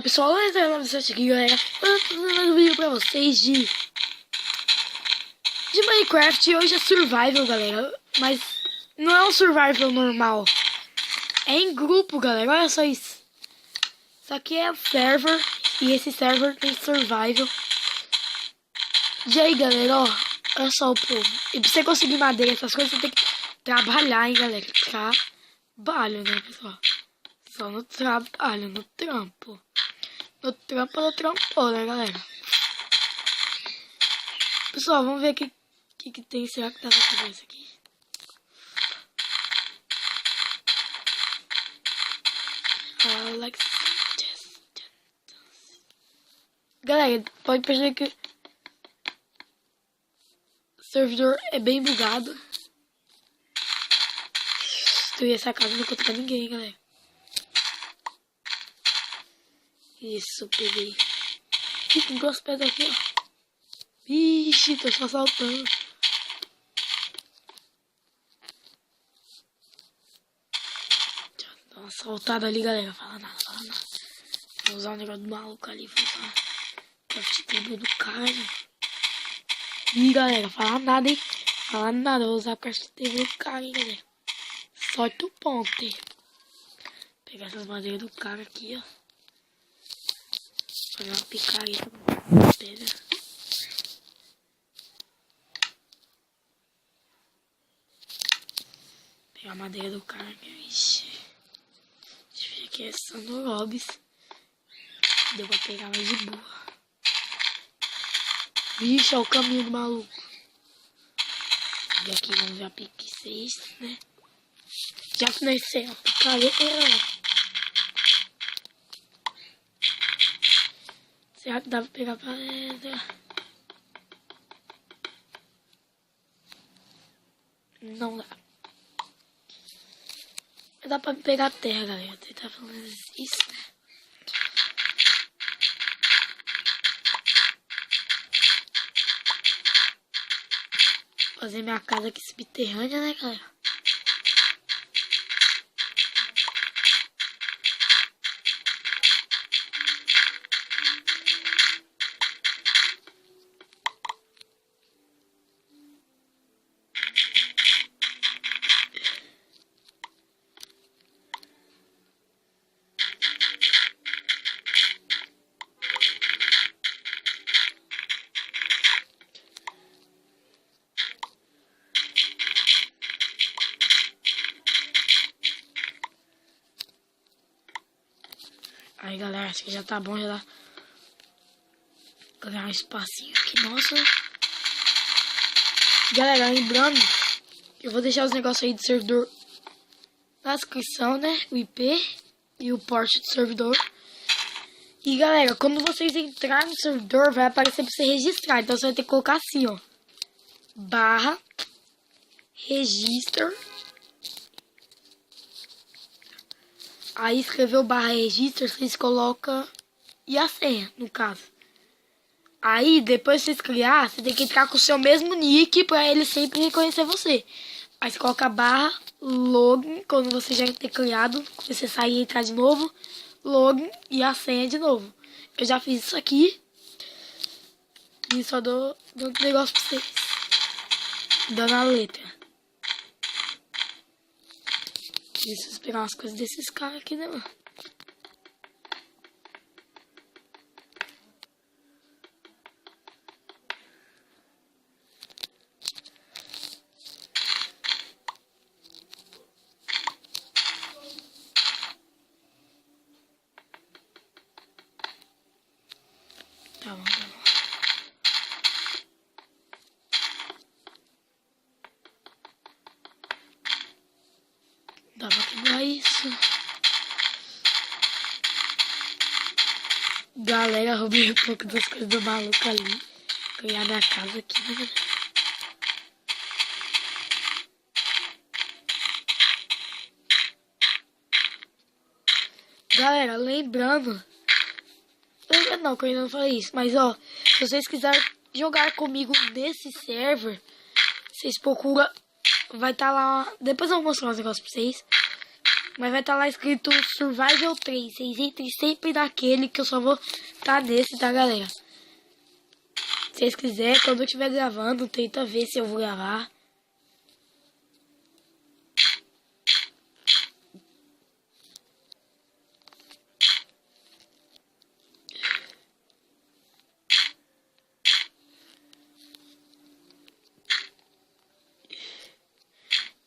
pessoal, eu aqui, galera. Eu tô fazendo um vídeo pra vocês de Minecraft. Hoje é survival, galera. Mas não é um survival normal. É em grupo, galera. Olha só isso. Isso aqui é o server. E esse server tem survival. E aí, galera, ó. Olha só o povo. E pra você conseguir madeira, essas coisas, você tem que trabalhar, hein, galera. Trabalho, né, pessoal? Só no trabalho, no trampo. No trampo, né, galera? Pessoal, vamos ver o que tem. Será que dá pra fazer isso aqui? Alex. Galera, pode perceber que o servidor é bem bugado. Destruir essa casa, não conta pra ninguém, galera. Isso, peguei. Ih, tem duas pedras aqui, ó. Ixi, tô só saltando. Deixa eu dar uma saltada ali, galera. Fala nada. Vou usar um negócio do maluco ali. Vou usar o craft table do cara. Ih, galera, fala nada, hein. Fala nada, vou usar o craft table do cara, hein, galera. Sorte o ponto, hein. Pegar essas madeiras do cara aqui, ó. Fazer uma picareta com pedra. Pegar a madeira do cara aqui. Ixi. Deixa eu ver aqui, essa no Lobbies. Deu pra pegar mais de boa. Vixe, olha o caminho do maluco. E aqui vamos ver a pique 6, né? Já que nós temos a picareta. Será que dá pra pegar pedra? Não dá. Dá pra pegar terra, galera. Vou tentar fazer isso, né? Fazer minha casa aqui subterrânea, né, galera? Aí, galera, acho que já tá bom, já dá pra ganhar um espacinho aqui, nossa. Galera, lembrando, eu vou deixar os negócios aí do servidor na descrição, né? O IP e o port do servidor. E, galera, quando vocês entrarem no servidor, vai aparecer pra você registrar. Então, você vai ter que colocar assim, ó. /register. Aí escreveu /register, vocês colocam e a senha, no caso. Aí depois vocês criar, você tem que entrar com o seu mesmo nick pra ele sempre reconhecer você. Aí você coloca /login, quando você já ter criado, quando você sair e entrar de novo, login e a senha de novo. Eu já fiz isso aqui. E só dou um negócio pra vocês. Dando a letra. Preciso pegar umas coisas desses caras aqui, né, mano? Tá bom. Dá pra quebrar isso. Galera, roubei um pouco das coisas do maluco ali. Ganhar minha casa aqui, né? Galera, lembrando não, que eu ainda não falei isso. Mas, ó, se vocês quiserem jogar comigo nesse server, vocês procuram. Vai estar lá. Depois eu vou mostrar uns negócios pra vocês. Mas vai estar lá escrito Survival 3. Vocês entrem sempre naquele que eu só vou estar nesse, tá, galera? Se vocês quiserem, quando eu estiver gravando, tenta ver se eu vou gravar.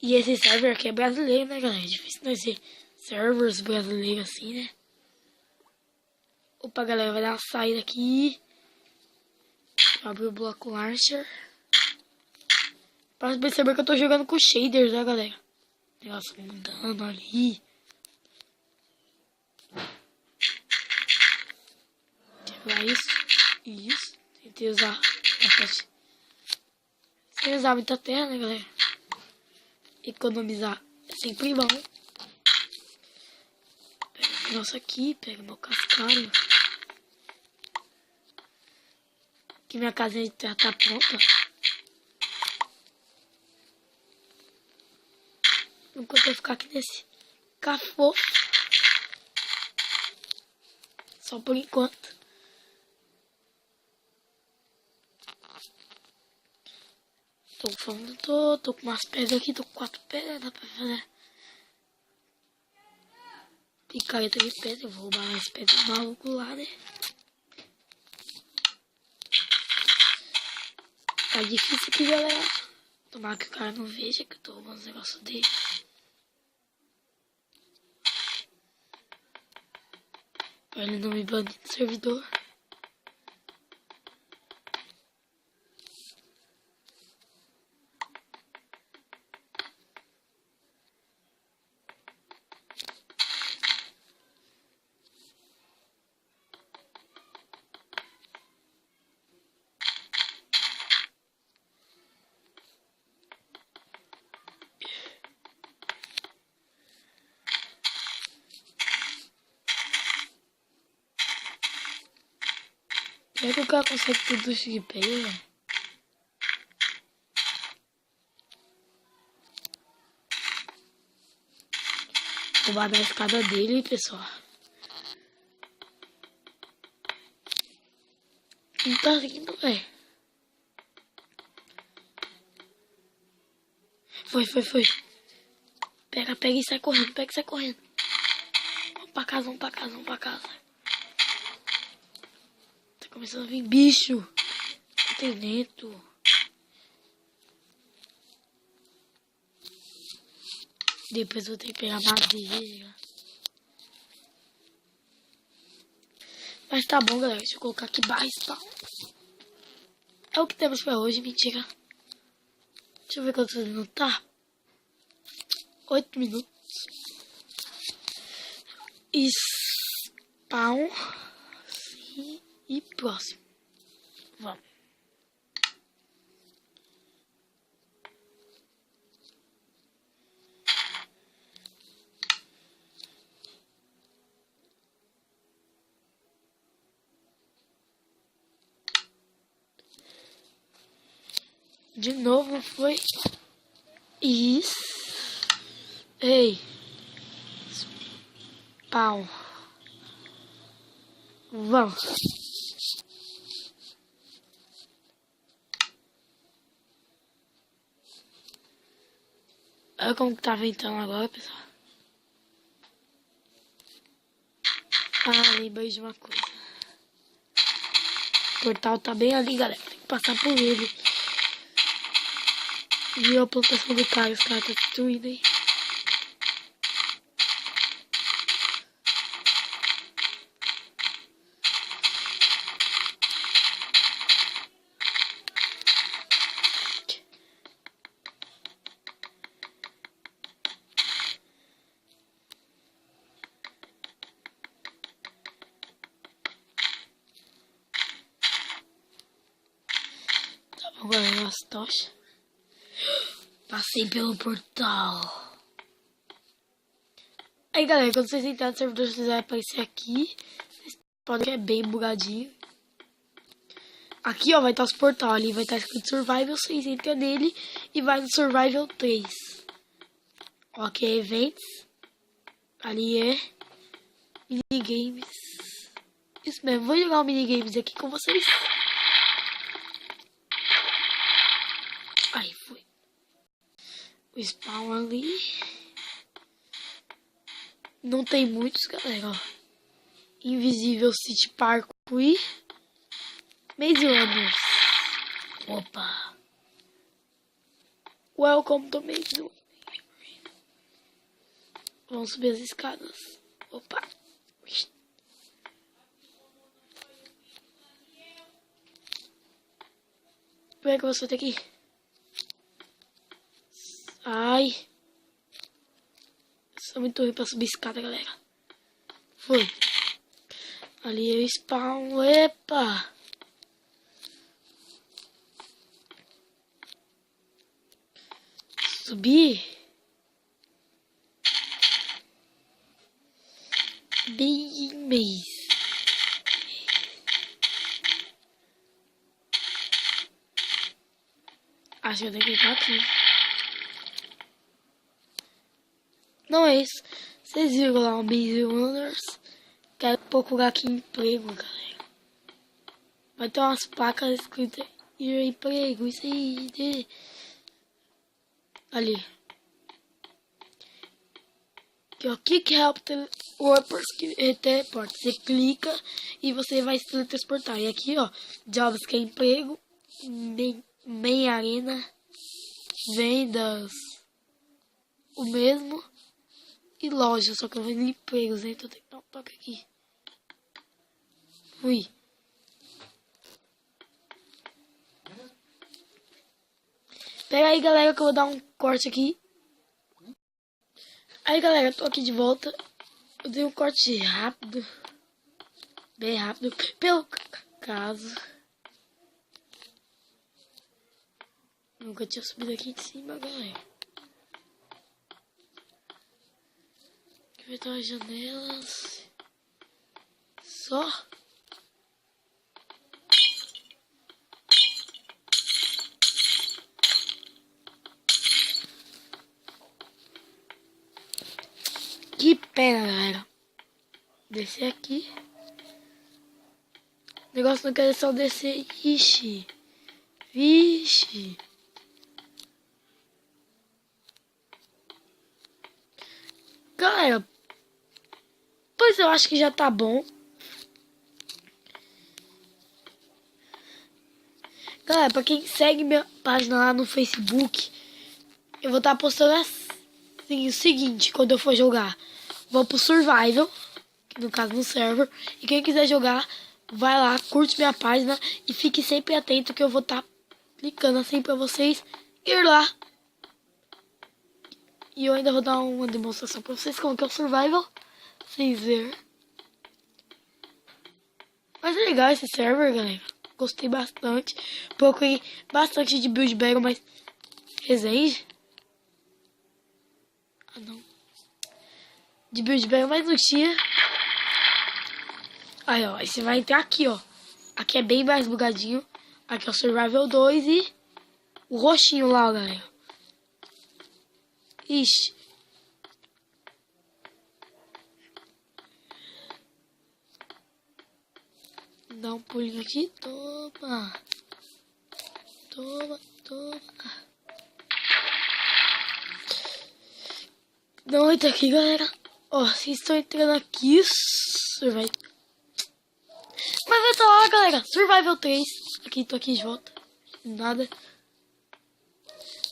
E esse server aqui é brasileiro, né, galera? É difícil não ser servers brasileiros assim, né? Opa, galera, vai dar uma saída aqui. Abrir o bloco launcher. Pra perceber que eu tô jogando com shaders, né, galera? Negócio mudando ali. Tirar isso. Isso. Tentei usar bastante. Sem usar muita terra, né, galera? Economizar é sempre bom. Pega esse negócio aqui, pega meu cascalho. Aqui minha casinha de terra tá pronta. Enquanto eu ficar aqui nesse cafofo. Só por enquanto. Tô com umas pedras aqui, tô com 4 pedras, dá pra fazer picareta de pedra. Eu vou roubar mais pedras maluco lá, né? Tá difícil aqui, galera. Tomara que o cara não veja que eu tô roubando os negócios dele. Pra ele não me banir do servidor. Será que o cara consegue tudo isso de pé, velho? Roubar da escada dele, pessoal. Não tá seguindo, velho. Foi. Pega e sai correndo, pega e sai correndo. Vamos pra casa. Tá começando a vir bicho. Tem dentro. Depois eu vou ter que pegar madeira. Mas tá bom, galera. Deixa eu colocar aqui barra spawn. É o que temos pra hoje, mentira. Deixa eu ver quantos minutos tá. 8 minutos. Spawn. Sim, e próximo. Vamos. De novo foi isso. Ei. Pau. Vamos. Olha como que tá ventando agora, pessoal. Ah, lembrei de uma coisa. O portal tá bem ali, galera. Tem que passar por ele. Viu a plantação do cara, os caras tá destruindo aí. Tá bom, galera, as tochas. Passei pelo portal. Aí, galera, quando vocês entrarem no servidor, vocês vão aparecer aqui. Vocês podem ver que é bem bugadinho. Aqui, ó, vai estar os portais ali. Vai estar escrito Survival. Vocês entram nele e vai no Survival 3. Ok, Eventos. Ali é minigames. Isso mesmo, vou jogar o minigames aqui com vocês. Aí, foi. O spawn ali. Não tem muitos, galera, ó. Invisível City Park e Maze Runners. Opa. Welcome to Maze Runners. Vamos subir as escadas. Opa. Como é que eu vou subir aqui? Ai. Sou muito ruim pra subir escada, galera. Foi. Ali é o spawn. Epa. Subir. Bem mês. Acho que eu tenho que entrar aqui. Não é isso. Vocês viram lá o Maze Runners? Quero procurar aqui emprego, galera. Vai ter umas placas escritas emprego, isso aí. Ali. Aqui, ó. Kick help workers que teleport. Você clica e você vai se teletransportar. E aqui, ó. Jobs que é emprego. Main arena. Vendas. O mesmo. E loja, só que eu vendo empregos, hein? Então tem que dar um toque aqui. Fui. Pera aí, galera, que eu vou dar um corte aqui. Aí, galera, tô aqui de volta. Eu dei um corte rápido. Bem rápido. Pelo caso. Nunca tinha subido aqui de cima, galera. Aqui vai ter umas janelas. Só. Que pena, galera. Descer aqui. O negócio não quer só descer. Ixi. Vixe. Galera. Pois eu acho que já tá bom. Galera, pra quem segue minha página lá no Facebook, eu vou estar postando assim, o seguinte, quando eu for jogar. Vou pro Survival, que no caso no server. E quem quiser jogar, vai lá, curte minha página e fique sempre atento que eu vou estar clicando assim pra vocês ir lá. E eu ainda vou dar uma demonstração pra vocês como que é o Survival. Vocês verem. Mas é legal esse server, galera. Gostei bastante. Procurei bastante de build battle, mas Resende. Ah, não. De build battle, mas não tinha. Aí, ó. Aí você vai entrar aqui, ó. Aqui é bem mais bugadinho. Aqui é o Survival 2 e o roxinho lá, ó, galera. Ixi. Dá um pulinho aqui. Toma. Toma, toma. Não entra aqui, galera. Ó, vocês estão entrando aqui. Vai. Mas vai estar lá, galera. Survival 3. Aqui, tô aqui de volta. Nada.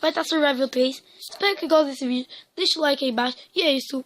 Vai estar Survival 3. Espero que gostem desse vídeo. Deixa o like aí embaixo. E é isso.